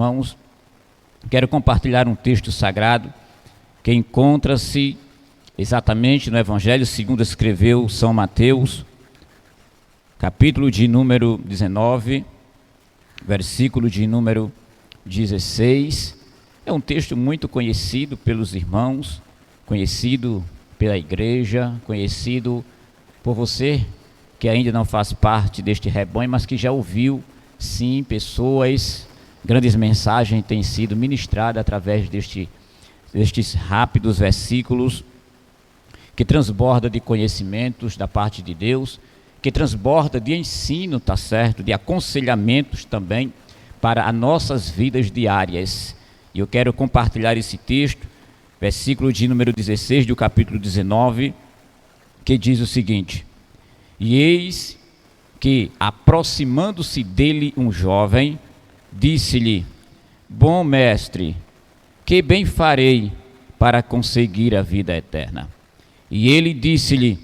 irmãos, quero compartilhar um texto sagrado que encontra-se exatamente no Evangelho segundo escreveu São Mateus, capítulo de número 19, versículo de número 16. É um texto muito conhecido pelos irmãos, conhecido pela igreja, conhecido por você que ainda não faz parte deste rebanho, mas que já ouviu, sim, pessoas, grandes mensagens têm sido ministradas através destes rápidos versículos, que transborda de conhecimentos da parte de Deus, que transborda de ensino, tá certo, de aconselhamentos também para as nossas vidas diárias. E eu quero compartilhar esse texto, versículo de número 16 do capítulo 19, que diz o seguinte: E eis que, aproximando-se dele um jovem, disse-lhe: Bom mestre, que bem farei para conseguir a vida eterna? E ele disse-lhe: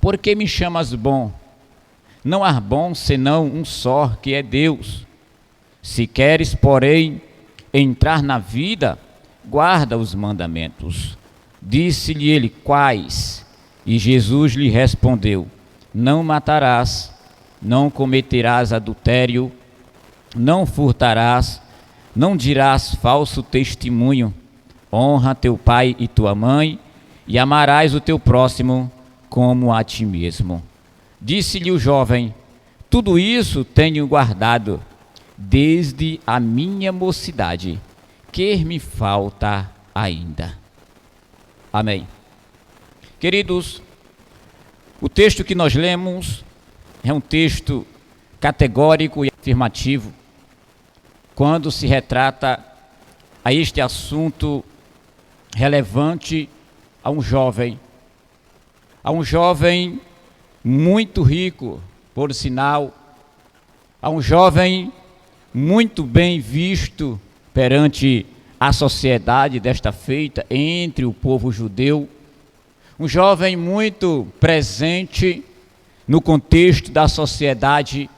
Por que me chamas bom? Não há bom senão um só, que é Deus. Se queres, porém, entrar na vida, guarda os mandamentos. Disse-lhe ele: Quais? E Jesus lhe respondeu: Não matarás, não cometerás adultério, não furtarás, não dirás falso testemunho, honra teu pai e tua mãe, e amarás o teu próximo como a ti mesmo. Disse-lhe o jovem: Tudo isso tenho guardado desde a minha mocidade, que me falta ainda? Amém. Queridos, o texto que nós lemos é um texto categórico e afirmativo quando se retrata a este assunto relevante a um jovem muito rico, por sinal, a um jovem muito bem visto perante a sociedade desta feita entre o povo judeu, um jovem muito presente no contexto da sociedade,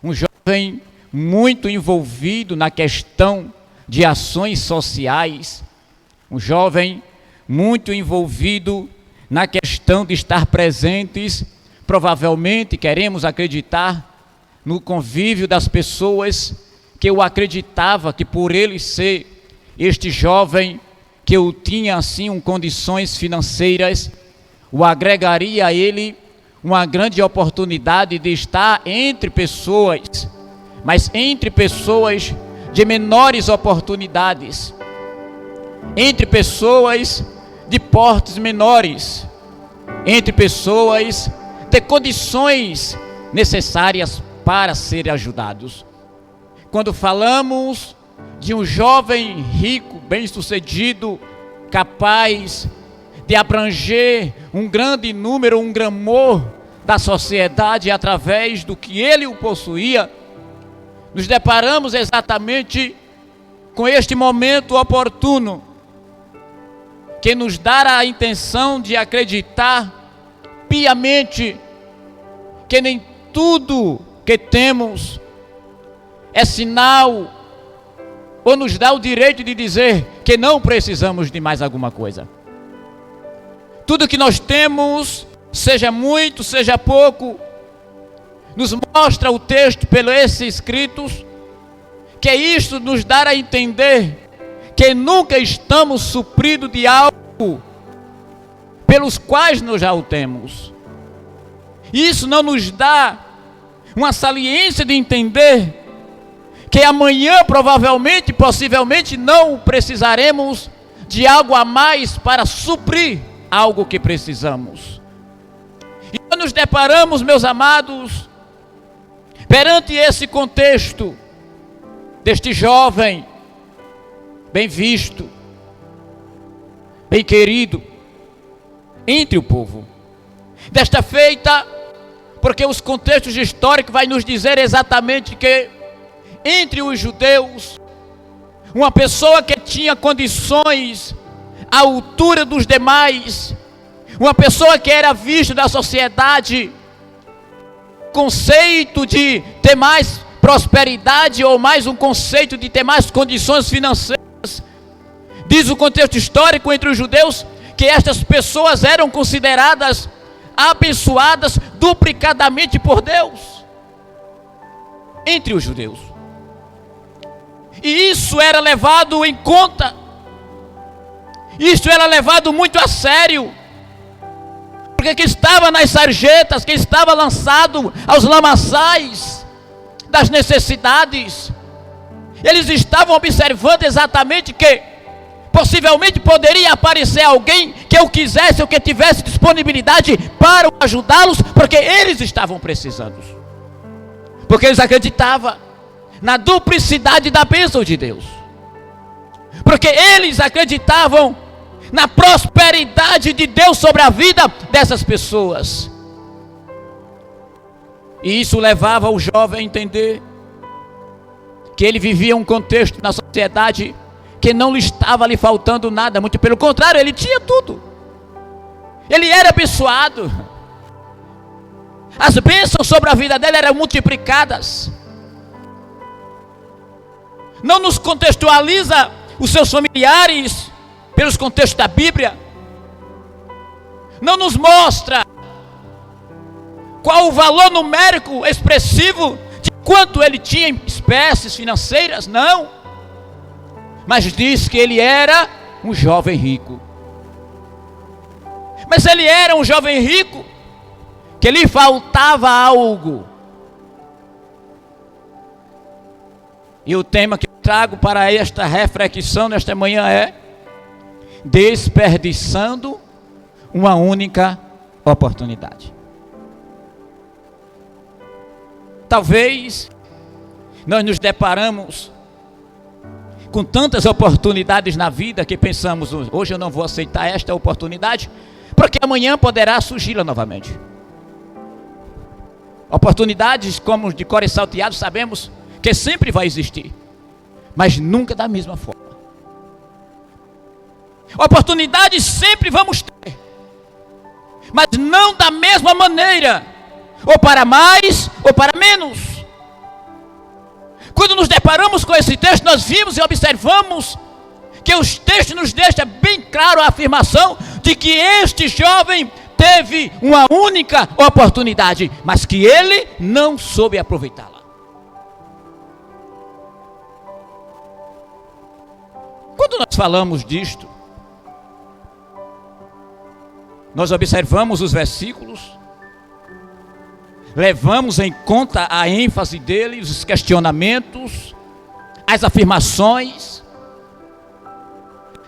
um jovem muito envolvido na questão de ações sociais, um jovem muito envolvido na questão de estar presentes, provavelmente queremos acreditar, no convívio das pessoas, que eu acreditava que por ele ser este jovem, que eu tinha assim condições financeiras, o agregaria a ele uma grande oportunidade de estar entre pessoas, mas entre pessoas de menores oportunidades, entre pessoas de portes menores, entre pessoas de condições necessárias para serem ajudados. Quando falamos de um jovem rico, bem-sucedido, capaz de abranger um grande número, um gramor da sociedade através do que ele o possuía, nos deparamos exatamente com este momento oportuno, que nos dá a intenção de acreditar piamente que nem tudo que temos é sinal ou nos dá o direito de dizer que não precisamos de mais alguma coisa. Tudo que nós temos, seja muito, seja pouco, nos mostra o texto pelos esses escritos, que isso nos dá a entender que nunca estamos supridos de algo pelos quais nós já o temos. Isso não nos dá uma saliência de entender que amanhã provavelmente, possivelmente não precisaremos de algo a mais para suprir algo que precisamos. E nós nos deparamos, meus amados, perante esse contexto deste jovem bem visto, bem querido entre o povo. Desta feita, porque os contextos históricos vai nos dizer exatamente que entre os judeus, uma pessoa que tinha condições à altura dos demais, uma pessoa que era vista da sociedade, conceito de ter mais prosperidade ou mais um conceito de ter mais condições financeiras. Diz o contexto histórico entre os judeus que estas pessoas eram consideradas abençoadas duplicadamente por Deus entre os judeus. E isso era levado em conta. Isso era levado muito a sério. Porque quem estava nas sarjetas, quem estava lançado aos lamaçais das necessidades, eles estavam observando exatamente que possivelmente poderia aparecer alguém que eu quisesse ou que tivesse disponibilidade para ajudá-los, porque eles estavam precisando. Porque eles acreditavam na duplicidade da bênção de Deus. Porque eles acreditavam na prosperidade de Deus sobre a vida dessas pessoas. E isso levava o jovem a entender que ele vivia um contexto na sociedade que não lhe estava lhe faltando nada, muito pelo contrário, ele tinha tudo. Ele era abençoado. As bênçãos sobre a vida dele eram multiplicadas. Não nos contextualiza os seus familiares pelos contextos da Bíblia. Não nos mostra qual o valor numérico expressivo de quanto ele tinha em espécies financeiras, não. Mas diz que ele era um jovem rico. Mas ele era um jovem rico que lhe faltava algo. E o tema que eu trago para esta reflexão nesta manhã é: desperdiçando uma única oportunidade. Talvez nós nos deparamos com tantas oportunidades na vida que pensamos, hoje eu não vou aceitar esta oportunidade, porque amanhã poderá surgi-la novamente. Oportunidades como de cor e salteado, sabemos que sempre vai existir, mas nunca da mesma forma. Oportunidades sempre vamos ter, mas não da mesma maneira, ou para mais ou para menos. Quando nos deparamos com esse texto, nós vimos e observamos que os textos nos deixam bem claro a afirmação de que este jovem teve uma única oportunidade, mas que ele não soube aproveitá-la. Quando nós falamos disto, nós observamos os versículos, levamos em conta a ênfase dele, os questionamentos, as afirmações,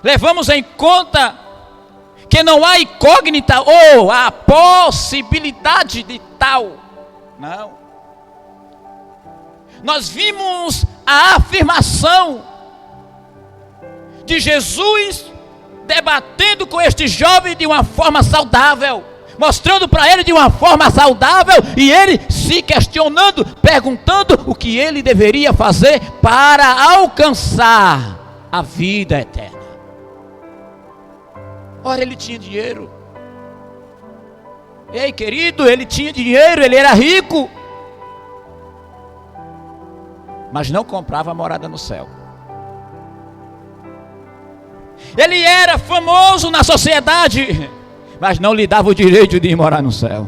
levamos em conta que não há incógnita ou a possibilidade de tal, não. Nós vimos a afirmação de Jesus debatendo com este jovem de uma forma saudável, mostrando para ele de uma forma saudável, e ele se questionando, perguntando o que ele deveria fazer para alcançar a vida eterna. Ora, ele tinha dinheiro. Ei, querido, ele tinha dinheiro, ele era rico, mas não comprava a morada no céu. Ele era famoso na sociedade, mas não lhe dava o direito de ir morar no céu.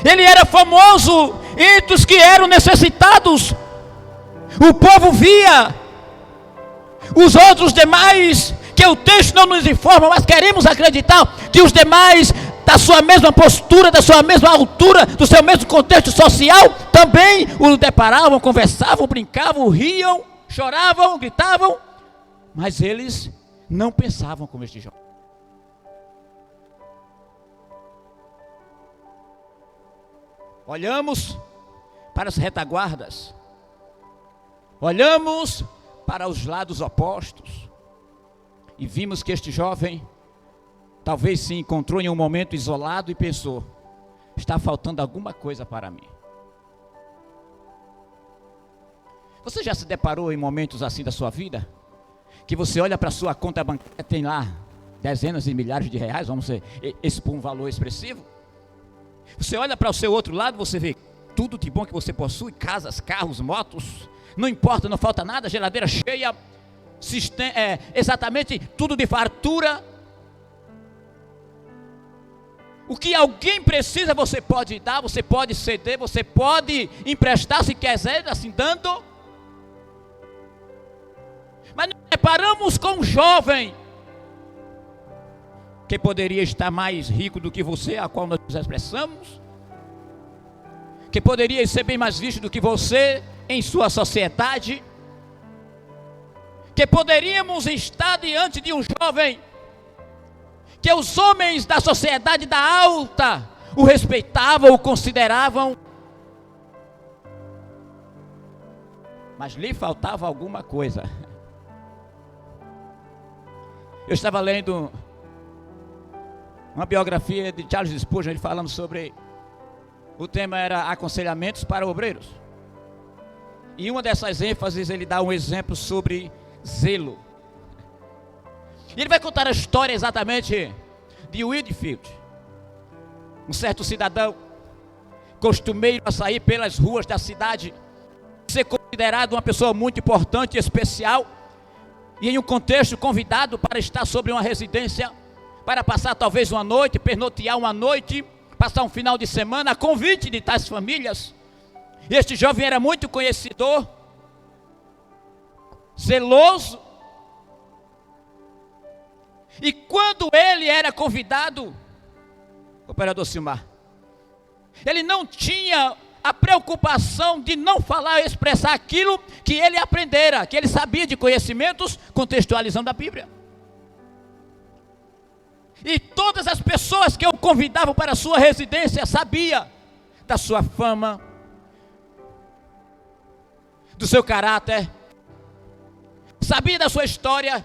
Ele era famoso entre os que eram necessitados. O povo via os outros demais, que o texto não nos informa, mas queremos acreditar que os demais, da sua mesma postura, da sua mesma altura, do seu mesmo contexto social, também o deparavam, conversavam, brincavam, riam, choravam, gritavam, mas eles não pensavam como este jovem. Olhamos para as retaguardas, olhamos para os lados opostos e vimos que este jovem talvez se encontrou em um momento isolado e pensou: está faltando alguma coisa para mim. Você já se deparou em momentos assim da sua vida? Que você olha para a sua conta bancária, tem lá dezenas de milhares de reais, vamos dizer, esse por um valor expressivo. Você olha para o seu outro lado, você vê tudo de bom que você possui, casas, carros, motos, não importa, não falta nada, geladeira cheia, exatamente tudo de fartura. O que alguém precisa você pode dar, você pode ceder, você pode emprestar se quiser, assim dando. Mas nós reparamos com um jovem que poderia estar mais rico do que você, a qual nós nos expressamos, que poderia ser bem mais visto do que você em sua sociedade, que poderíamos estar diante de um jovem que os homens da sociedade da alta o respeitavam, o consideravam, mas lhe faltava alguma coisa. Eu estava lendo uma biografia de Charles Spurgeon, ele falando sobre, o tema era aconselhamentos para obreiros, e uma dessas ênfases ele dá um exemplo sobre zelo. Ele vai contar a história exatamente de Whitefield, um certo cidadão costumeiro a sair pelas ruas da cidade, ser considerado uma pessoa muito importante e especial, e em um contexto convidado para estar sobre uma residência, para passar talvez uma noite, pernoitear uma noite, passar um final de semana, a convite de tais famílias. Este jovem era muito conhecedor, zeloso, e quando ele era convidado, operador Silmar, ele não tinha a preocupação de não falar ou expressar aquilo que ele aprendera, que ele sabia de conhecimentos, contextualizando a Bíblia. E todas as pessoas que o convidavam para a sua residência sabia da sua fama, do seu caráter, sabia da sua história,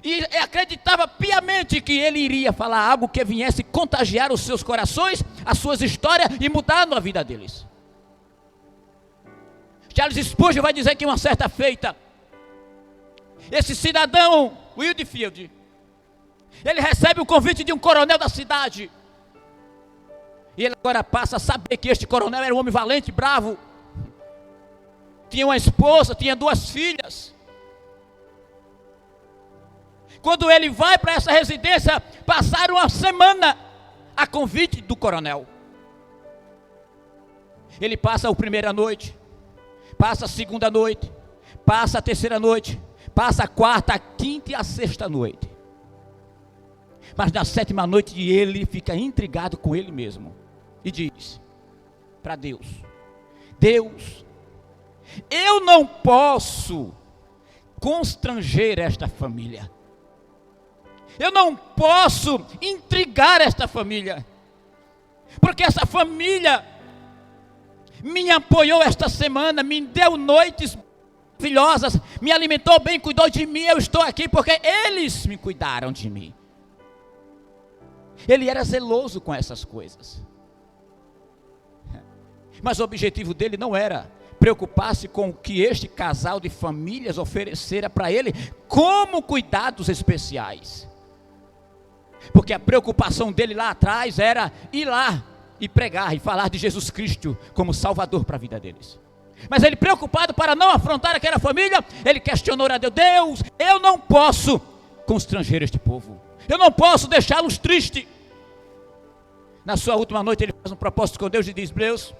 e acreditava piamente que ele iria falar algo que viesse contagiar os seus corações, as suas histórias e mudar a vida deles. Charles Spurgeon vai dizer que uma certa feita, esse cidadão Whitefield, ele recebe o convite de um coronel da cidade, e ele agora passa a saber que este coronel era um homem valente, bravo, tinha uma esposa, tinha 2 filhas. Quando ele vai para essa residência, passaram uma semana a convite do coronel. Ele passa a primeira noite, passa a segunda noite, passa a terceira noite, passa a quarta, a quinta e a sexta noite. Mas na 7ª noite ele fica intrigado com ele mesmo e diz para Deus: Deus, eu não posso constranger esta família. Eu não posso intrigar esta família, porque essa família me apoiou esta semana, me deu noites maravilhosas, me alimentou bem, cuidou de mim. Eu estou aqui porque eles me cuidaram de mim. Ele era zeloso com essas coisas, mas o objetivo dele não era preocupar-se com o que este casal de famílias oferecera para ele como cuidados especiais, porque a preocupação dele lá atrás era ir lá e pregar e falar de Jesus Cristo como Salvador para a vida deles. Mas ele, preocupado para não afrontar aquela família, ele questionou a Deus: Deus, eu não posso constranger este povo, eu não posso deixá-los tristes. Na sua última noite ele faz um propósito com Deus e diz: Deus,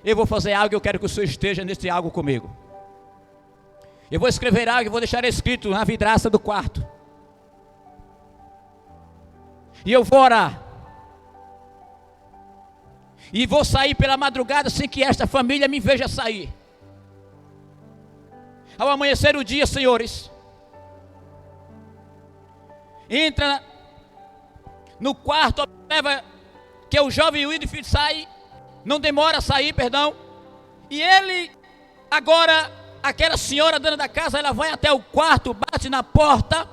eu vou fazer algo e eu quero que o Senhor esteja nesse algo comigo. Eu vou escrever algo e vou deixar escrito na vidraça do quarto. E eu vou orar. E vou sair pela madrugada sem que esta família me veja sair. Ao amanhecer o dia, senhores, entra no quarto, observa que o jovem Whitefield sai, não demora a sair, perdão. E ele, agora, aquela senhora dona da casa, ela vai até o quarto, bate na porta,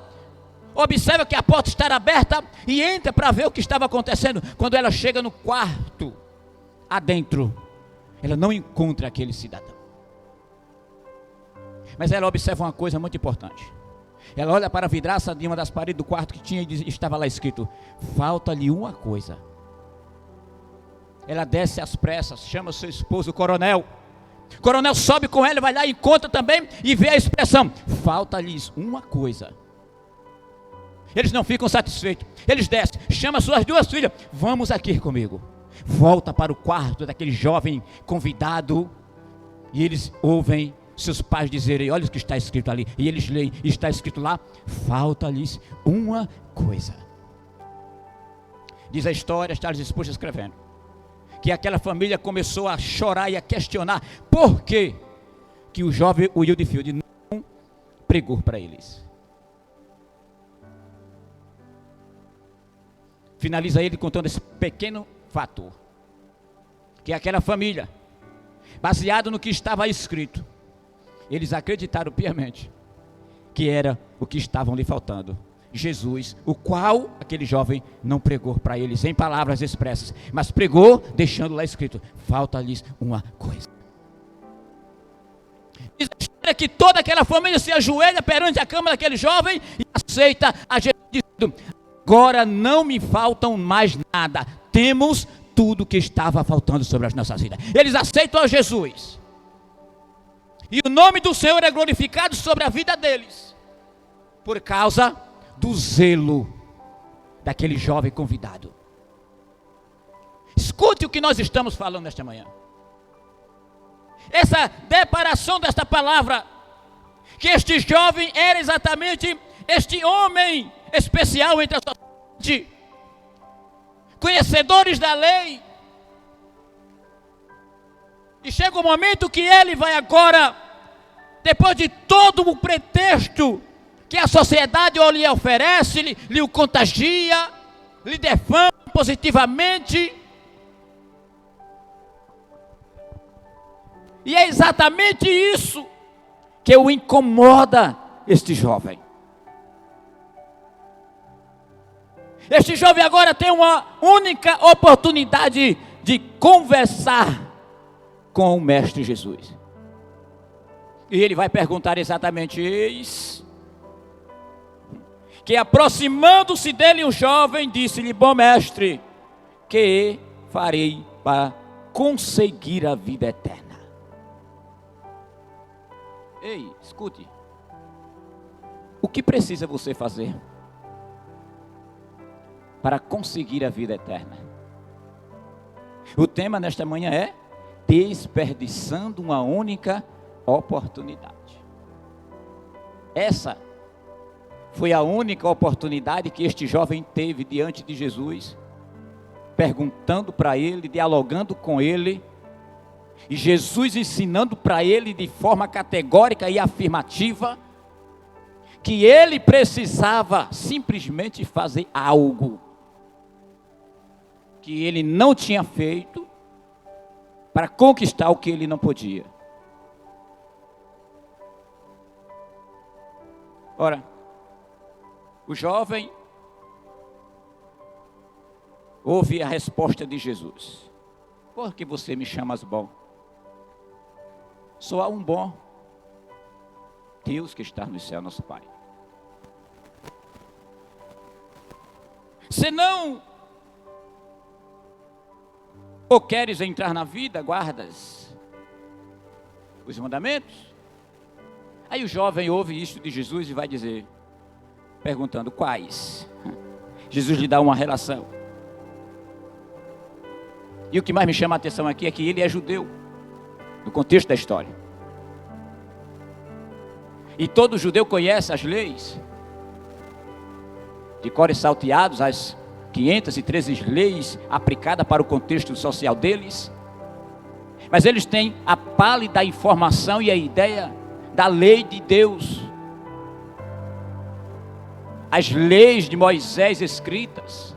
observa que a porta está aberta e entra para ver o que estava acontecendo. Quando ela chega no quarto, adentro, ela não encontra aquele cidadão. Mas ela observa uma coisa muito importante. Ela olha para a vidraça de uma das paredes do quarto que tinha e estava lá escrito: falta-lhe uma coisa. Ela desce às pressas, chama seu esposo, o coronel. O coronel sobe com ela, vai lá e conta também e vê a expressão: falta-lhes uma coisa. Eles não ficam satisfeitos. Eles descem, chama suas duas filhas: vamos aqui comigo. Volta para o quarto daquele jovem convidado. E eles ouvem seus pais dizerem: olha o que está escrito ali. E eles leem, e está escrito lá: falta-lhes uma coisa. Diz a história, Charles Spurgeon escrevendo, que aquela família começou a chorar e a questionar por que o jovem Whitefield não pregou para eles. Finaliza ele contando esse pequeno fator, que aquela família, baseado no que estava escrito, eles acreditaram piamente que era o que estavam lhe faltando: Jesus, o qual aquele jovem não pregou para eles em palavras expressas, mas pregou deixando lá escrito: falta-lhes uma coisa. Diz a história que toda aquela família se ajoelha perante a cama daquele jovem e aceita a Jesus, dizendo: agora não me faltam mais nada, temos tudo que estava faltando sobre as nossas vidas. Eles aceitam a Jesus, e o nome do Senhor é glorificado sobre a vida deles, por causa do zelo daquele jovem convidado. Escute o que nós estamos falando nesta manhã. Essa deparação desta palavra, que este jovem era exatamente este homem especial entre a sociedade, conhecedores da lei, e chega o momento que ele vai agora, depois de todo o pretexto que a sociedade lhe oferece, lhe o contagia, lhe defama positivamente, e é exatamente isso que o incomoda este jovem. Este jovem agora tem uma única oportunidade de conversar com o Mestre Jesus. E ele vai perguntar exatamente isso. Que aproximando-se dele o jovem disse-lhe: bom mestre, que farei para conseguir a vida eterna? Ei, escute. O que precisa você fazer para conseguir a vida eterna? O tema nesta manhã é desperdiçando uma única oportunidade. Essa foi a única oportunidade que este jovem teve diante de Jesus, perguntando para ele, dialogando com ele, e Jesus ensinando para ele de forma categórica e afirmativa que ele precisava simplesmente fazer algo que ele não tinha feito para conquistar o que ele não podia. Ora, o jovem ouve a resposta de Jesus: por que você me chamas bom? Só há um bom, Deus que está no céu, nosso Pai. Se não ou queres entrar na vida, guardas os mandamentos. Aí o jovem ouve isto de Jesus e vai dizer, perguntando: quais? Jesus lhe dá uma relação. E o que mais me chama a atenção aqui é que ele é judeu, no contexto da história. E todo judeu conhece as leis, de cor e salteados, as 513 leis aplicadas para o contexto social deles. Mas eles têm a pálida informação e a ideia da lei de Deus, as leis de Moisés escritas,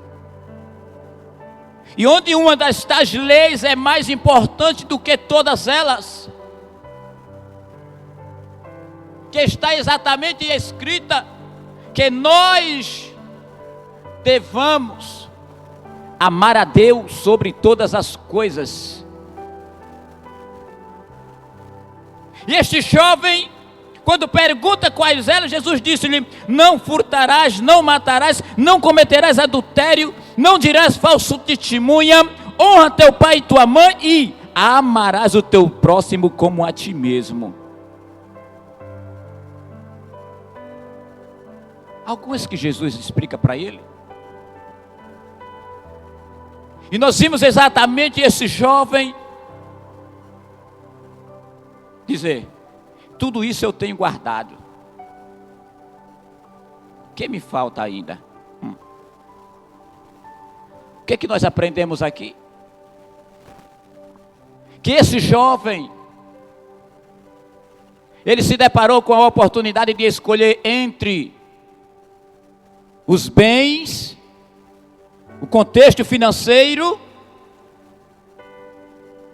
e onde uma destas leis é mais importante do que todas elas, que está exatamente escrita que nós devamos amar a Deus sobre todas as coisas. E este jovem, quando pergunta quais eram, Jesus disse-lhe: não furtarás, não matarás, não cometerás adultério, não dirás falso testemunha, honra teu pai e tua mãe e amarás o teu próximo como a ti mesmo. Algumas que Jesus explica para ele. E nós vimos exatamente esse jovem dizer: tudo isso eu tenho guardado. O que me falta ainda? O que nós aprendemos aqui? Que esse jovem, ele se deparou com a oportunidade de escolher entre os bens, o contexto financeiro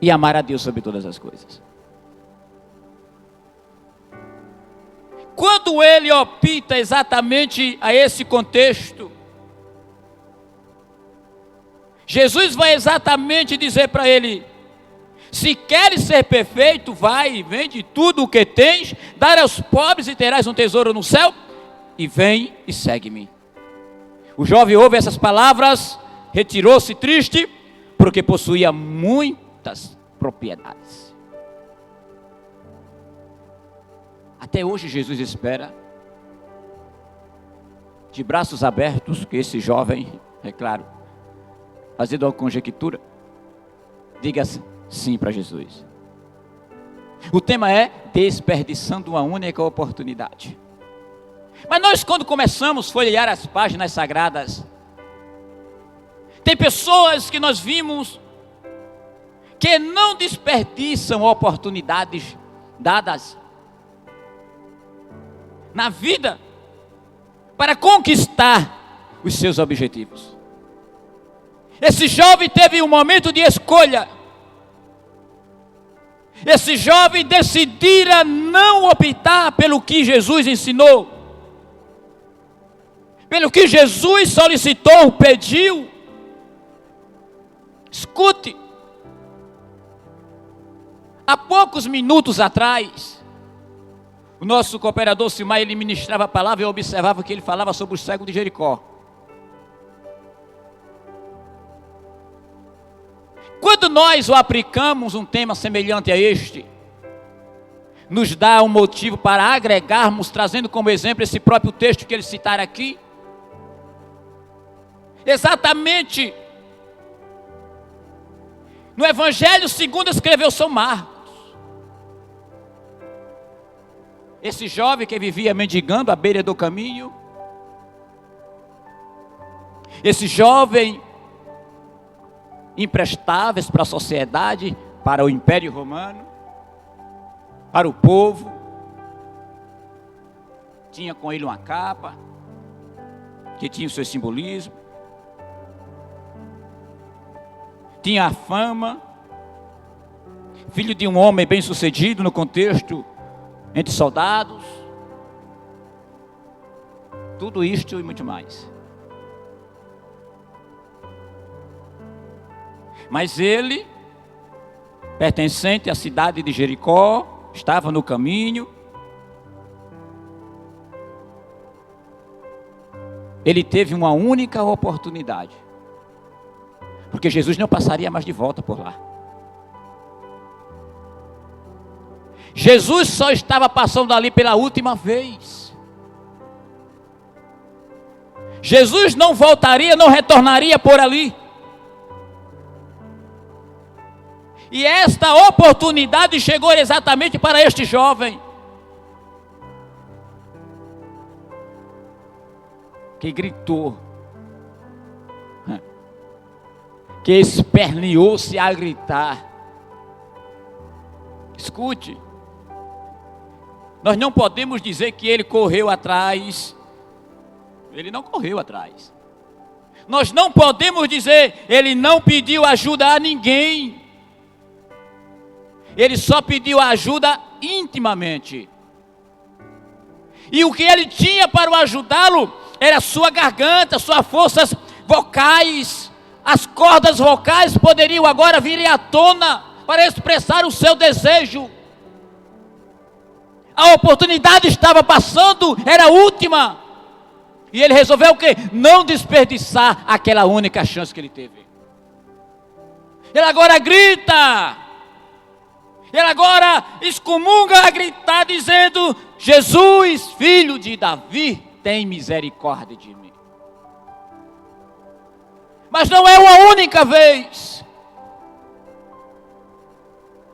e amar a Deus sobre todas as coisas. Quando ele opta exatamente a esse contexto, Jesus vai exatamente dizer para ele: se queres ser perfeito, vai, vende tudo o que tens, dá aos pobres e terás um tesouro no céu, e vem e segue-me. O jovem ouve essas palavras, retirou-se triste, porque possuía muitas propriedades. Até hoje Jesus espera, de braços abertos, que esse jovem, é claro, fazendo uma conjectura, diga sim para Jesus. O tema é desperdiçando uma única oportunidade. Mas nós, quando começamos a folhear as páginas sagradas, tem pessoas que nós vimos que não desperdiçam oportunidades dadas na vida para conquistar os seus objetivos. Esse jovem teve um momento de escolha. Esse jovem decidira não optar pelo que Jesus ensinou, pelo que Jesus solicitou, pediu. Escute, há poucos minutos atrás, o nosso cooperador Silmar, ele ministrava a palavra e eu observava que ele falava sobre o cego de Jericó. Quando nós o aplicamos um tema semelhante a este, nos dá um motivo para agregarmos, trazendo como exemplo esse próprio texto que ele citar aqui. Exatamente no Evangelho segundo escreveu São Marcos. Esse jovem que vivia mendigando à beira do caminho, esse jovem imprestáveis para a sociedade, para o Império Romano, para o povo. Tinha com ele uma capa, que tinha o seu simbolismo. Tinha a fama, filho de um homem bem sucedido no contexto entre soldados. Tudo isto e muito mais. Mas ele, pertencente à cidade de Jericó, estava no caminho. Ele teve uma única oportunidade, porque Jesus não passaria mais de volta por lá. Jesus só estava passando ali pela última vez. Jesus não voltaria, não retornaria por ali. E esta oportunidade chegou exatamente para este jovem, que gritou, que esperneou-se a gritar. Escute, nós não podemos dizer que ele correu atrás. Ele não correu atrás. Nós não podemos dizer, ele não pediu ajuda a ninguém. Ele só pediu ajuda intimamente. E o que ele tinha para o ajudá-lo era sua garganta, suas forças vocais. As cordas vocais poderiam agora vir à tona para expressar o seu desejo. A oportunidade estava passando, era a última. E ele resolveu o quê? Não desperdiçar aquela única chance que ele teve. Ele agora grita. Ele agora excomunga a gritar, dizendo: Jesus, filho de Davi, tem misericórdia de mim. Mas não é uma única vez.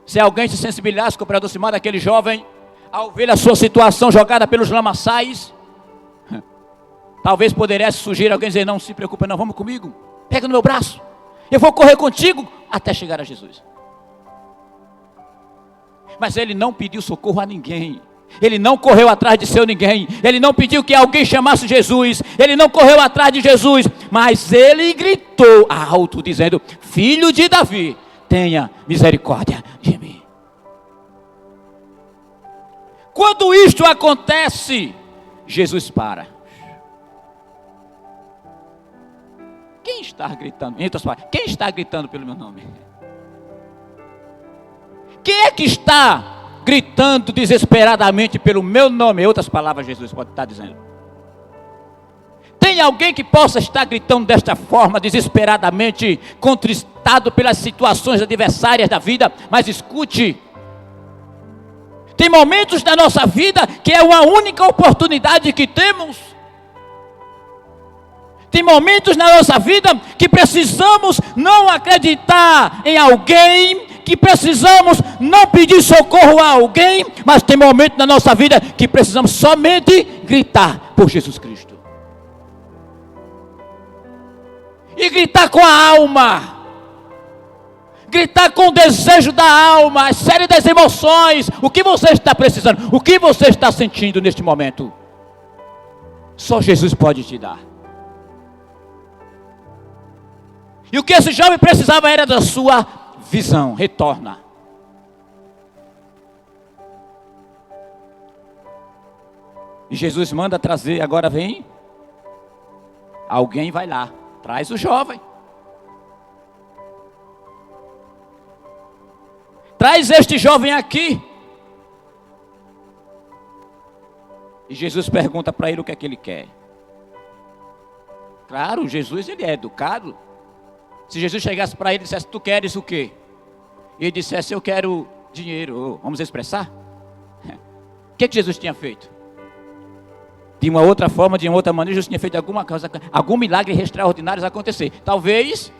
Se alguém se sensibilizasse com o pregador Simão, daquele jovem, ao ver a sua situação jogada pelos lamaçais, talvez poderia surgir alguém e dizer: não se preocupe não, vamos comigo, pega no meu braço, eu vou correr contigo até chegar a Jesus. Mas ele não pediu socorro a ninguém. Ele não correu atrás de seu ninguém. Ele não pediu que alguém chamasse Jesus. Ele não correu atrás de Jesus. Mas ele gritou alto, dizendo: filho de Davi, tenha misericórdia de mim. Quando isto acontece, Jesus para. Quem está gritando? Quem está gritando pelo meu nome? Quem é que está gritando desesperadamente pelo meu nome? Em outras palavras, Jesus pode estar dizendo. Tem alguém que possa estar gritando desta forma, desesperadamente, contristado pelas situações adversárias da vida? Mas escute, tem momentos da nossa vida que é uma única oportunidade que temos. Tem momentos na nossa vida que precisamos não acreditar em alguém, que precisamos não pedir socorro a alguém, mas tem momentos na nossa vida que precisamos somente gritar por Jesus Cristo. E gritar com a alma, gritar com o desejo da alma, a série das emoções. O que você está precisando? O que você está sentindo neste momento? Só Jesus pode te dar. E o que esse jovem precisava era da sua visão. Retorna. E Jesus manda trazer, agora vem. Alguém vai lá, traz o jovem. Traz este jovem aqui. E Jesus pergunta para ele o que é que ele quer. Claro, Jesus ele é educado. Se Jesus chegasse para ele e dissesse: tu queres o quê? E ele dissesse: eu quero dinheiro. Vamos expressar? O que Jesus tinha feito? De uma outra forma, de uma outra maneira, Jesus tinha feito alguma coisa, algum milagre extraordinário acontecer. Talvez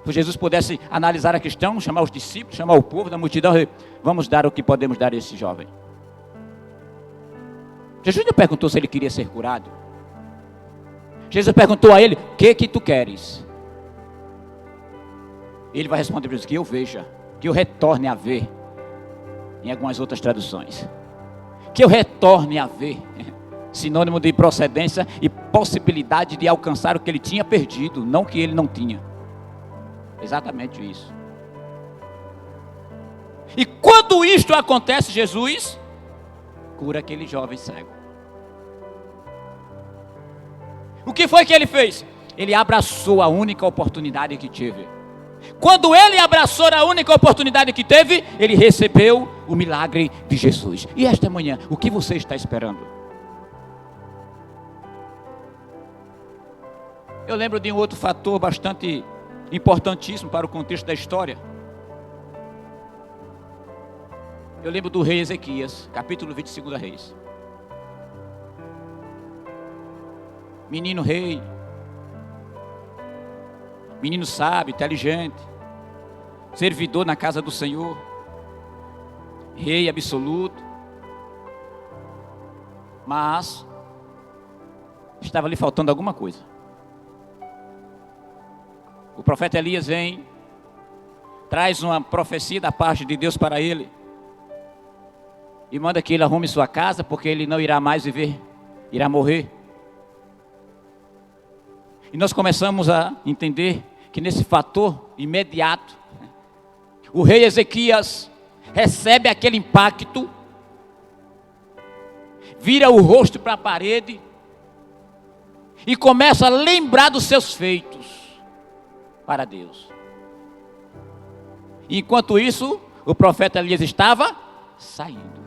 Jesus pudesse analisar a questão, chamar os discípulos, chamar o povo da multidão: vamos dar o que podemos dar a esse jovem. Jesus não perguntou se ele queria ser curado. Jesus perguntou a ele: o que tu queres? Ele vai responder para isso: que eu veja, que eu retorne a ver. Em algumas outras traduções, que eu retorne a ver, sinônimo de procedência e possibilidade de alcançar o que ele tinha perdido, não que ele não tinha. Exatamente isso. E quando isto acontece, Jesus cura aquele jovem cego. O que foi que ele fez? Ele abraçou a única oportunidade que teve. Quando ele abraçou a única oportunidade que teve, ele recebeu o milagre de Jesus. E esta manhã, o que você está esperando? Eu lembro de um outro fator bastante importantíssimo para o contexto da história. Eu lembro do rei Ezequias, capítulo 22 Reis. Menino rei, menino sábio, inteligente, servidor na casa do Senhor, rei absoluto, mas estava lhe faltando alguma coisa. O profeta Elias vem, traz uma profecia da parte de Deus para ele, e manda que ele arrume sua casa, porque ele não irá mais viver, irá morrer. E nós começamos a entender que nesse fator imediato, o rei Ezequias recebe aquele impacto, vira o rosto para a parede e começa a lembrar dos seus feitos para Deus. E enquanto isso, o profeta Elias estava saindo.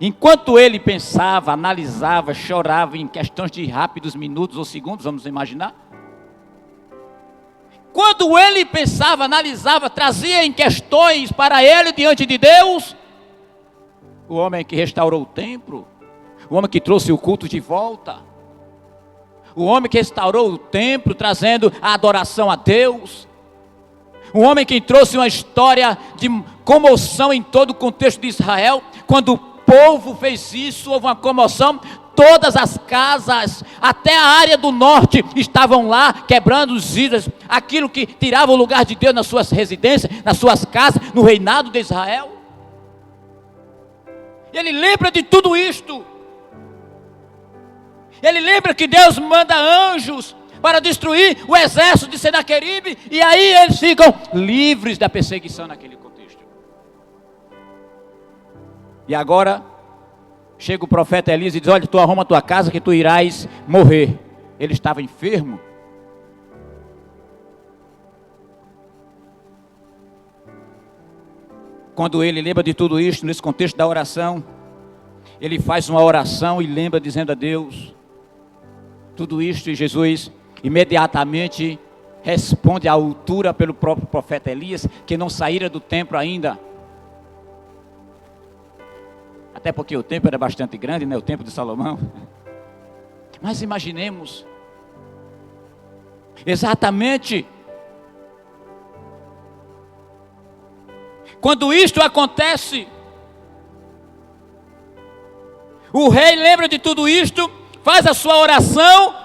Enquanto ele pensava, analisava, chorava em questões de rápidos minutos ou segundos, vamos imaginar. quando ele pensava, analisava, trazia em questões para ele diante de Deus, o homem que restaurou o templo, o homem que trouxe o culto de volta, o homem que restaurou o templo, trazendo a adoração a Deus, o homem que trouxe uma história de comoção em todo o contexto de Israel. Quando o povo fez isso, houve uma comoção. Todas as casas, até a área do norte, estavam lá quebrando os ídolos, aquilo que tirava o lugar de Deus nas suas residências, nas suas casas, no reinado de Israel. Ele lembra de tudo isto. Ele lembra que Deus manda anjos para destruir o exército de Senaqueribe, e aí eles ficam livres da perseguição naquele contexto. E agora chega o profeta Elias e diz: olha, tu arruma a tua casa que tu irás morrer. Ele estava enfermo. Quando ele lembra de tudo isso, nesse contexto da oração, ele faz uma oração e lembra dizendo a Deus tudo isto, e Jesus imediatamente responde à altura pelo próprio profeta Elias, que não saíra do templo ainda. Até porque o templo era bastante grande, né? O templo de Salomão. Mas imaginemos, exatamente, quando isto acontece, o rei lembra de tudo isto, faz a sua oração,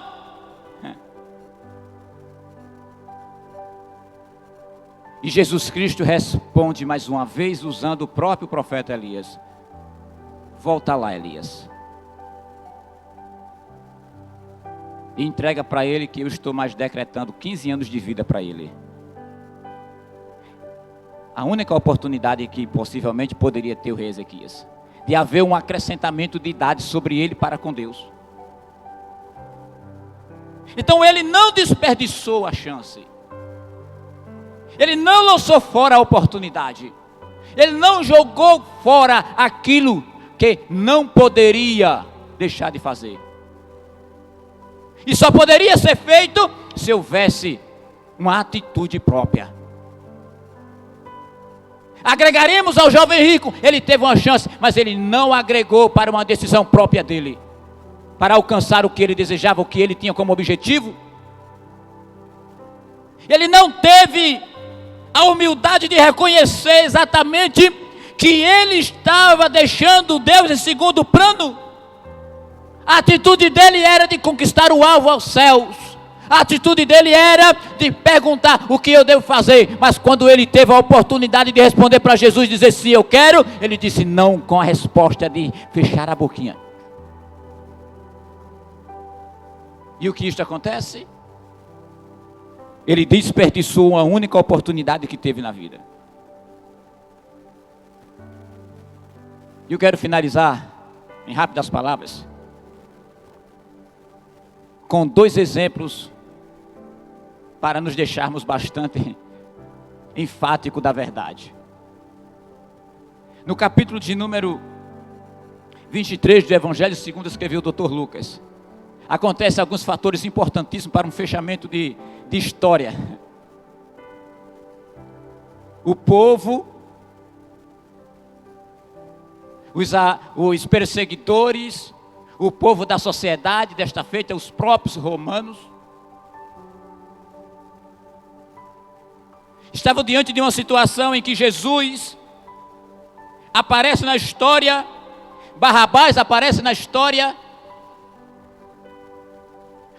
e Jesus Cristo responde mais uma vez, usando o próprio profeta Elias: volta lá, Elias, e entrega para ele que eu estou mais decretando 15 anos de vida para ele. A única oportunidade que possivelmente poderia ter o rei Ezequias, de haver um acrescentamento de idade sobre ele para com Deus. Então ele não desperdiçou a chance, ele não lançou fora a oportunidade, ele não jogou fora aquilo que não poderia deixar de fazer. E só poderia ser feito se houvesse uma atitude própria. Agregaremos ao jovem rico, ele teve uma chance, mas ele não agregou para uma decisão própria dele, para alcançar o que ele desejava, o que ele tinha como objetivo. Ele não teve a humildade de reconhecer exatamente que ele estava deixando Deus em segundo plano. A atitude dele era de conquistar o alvo aos céus. A atitude dele era de perguntar o que eu devo fazer. Mas quando ele teve a oportunidade de responder para Jesus, dizer sim, eu quero, ele disse não, com a resposta de fechar a boquinha. E o que isto acontece? Ele desperdiçou uma única oportunidade que teve na vida. E eu quero finalizar, em rápidas palavras, com 2 exemplos, para nos deixarmos bastante enfático da verdade. No capítulo de número 23 do Evangelho segundo escreveu o Dr. Lucas, acontecem alguns fatores importantíssimos para um fechamento de história. O povo, os perseguidores, o povo da sociedade, desta feita, os próprios romanos, estavam diante de uma situação em que Jesus aparece na história, Barrabás aparece na história,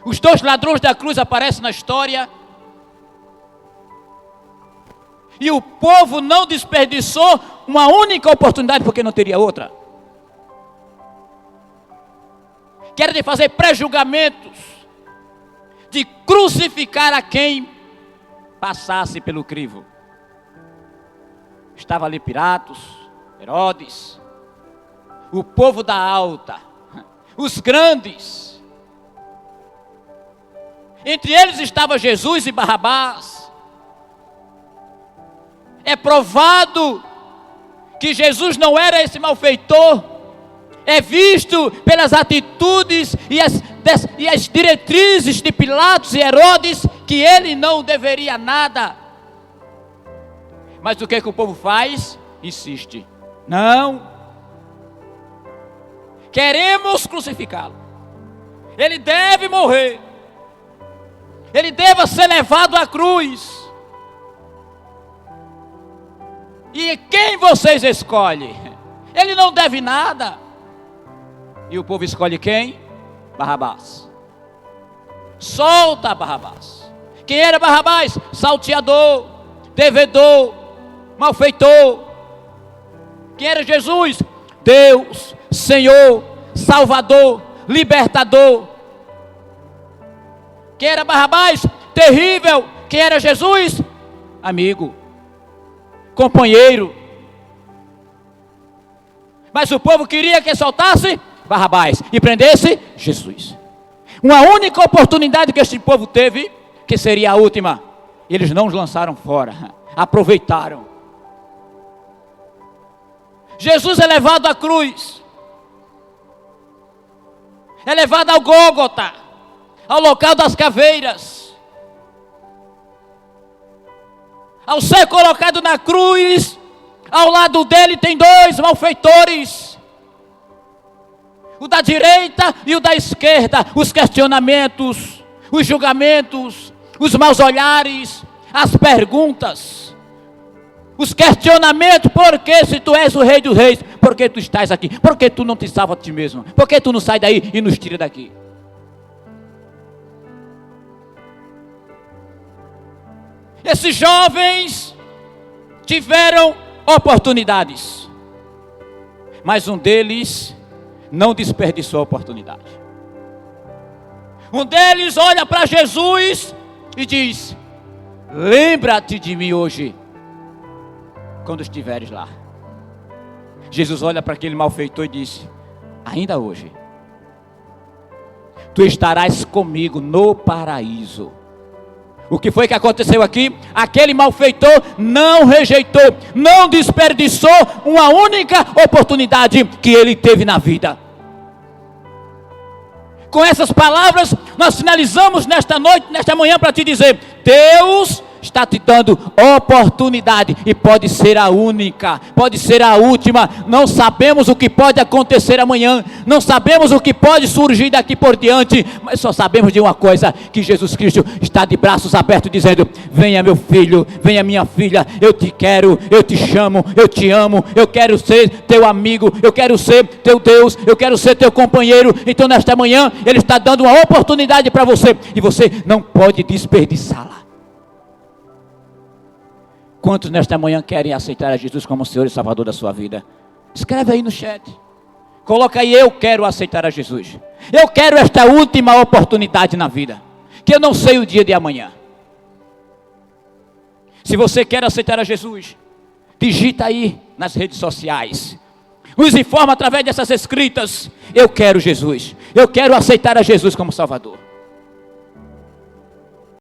os 2 ladrões da cruz aparecem na história, e o povo não desperdiçou uma única oportunidade, porque não teria outra, que era de fazer pré-julgamentos, de crucificar a quem passasse pelo crivo. Estava ali Pilatos, Herodes, o povo da alta, os grandes. Entre eles estava Jesus e Barrabás. É provado que Jesus não era esse malfeitor. É visto pelas atitudes e as e as diretrizes de Pilatos e Herodes, que ele não deveria nada. Mas o que o povo faz? Insiste. Não. Queremos crucificá-lo. Ele deve morrer. Ele deve ser levado à cruz. E quem vocês escolhem? Ele não deve nada. E o povo escolhe quem? Barrabás. Solta Barrabás. Quem era Barrabás? Salteador, devedor, malfeitor. Quem era Jesus? Deus, Senhor, Salvador, Libertador. Quem era Barrabás? Terrível. Quem era Jesus? Amigo, companheiro. Mas o povo queria que soltasse Barrabás e prendesse Jesus. Uma única oportunidade que este povo teve, que seria a última. Eles não os lançaram fora, aproveitaram. Jesus é levado à cruz, é levado ao Gólgota, ao local das caveiras. Ao ser colocado na cruz, ao lado dele tem dois malfeitores, o da direita e o da esquerda. Os questionamentos, os julgamentos, os maus olhares, as perguntas, os questionamentos: por que, se tu és o rei dos reis, por que tu estás aqui? Por que tu não te salva a ti mesmo? Por que tu não sai daí e nos tira daqui? Esses jovens tiveram oportunidades, mas um deles não desperdiçou a oportunidade. Um deles olha para Jesus e diz: lembra-te de mim hoje, quando estiveres lá. Jesus olha para aquele malfeitor e diz: ainda hoje tu estarás comigo no paraíso. O que foi que aconteceu aqui? Aquele malfeitor não rejeitou, não desperdiçou uma única oportunidade que ele teve na vida. Com essas palavras, nós finalizamos nesta noite, nesta manhã, para te dizer: Deus está te dando oportunidade, e pode ser a única, pode ser a última. Não sabemos o que pode acontecer amanhã, não sabemos o que pode surgir daqui por diante, mas só sabemos de uma coisa: que Jesus Cristo está de braços abertos dizendo: venha meu filho, venha minha filha, eu te quero, eu te chamo, eu te amo, eu quero ser teu amigo, eu quero ser teu Deus, eu quero ser teu companheiro. Então nesta manhã Ele está dando uma oportunidade para você, e você não pode desperdiçá-la. Quantos nesta manhã querem aceitar a Jesus como Senhor e Salvador da sua vida? Escreve aí no chat. Coloca aí: eu quero aceitar a Jesus. Eu quero esta última oportunidade na vida, que eu não sei o dia de amanhã. Se você quer aceitar a Jesus, digita aí nas redes sociais. Nos informa através dessas escritas: eu quero Jesus. Eu quero aceitar a Jesus como Salvador.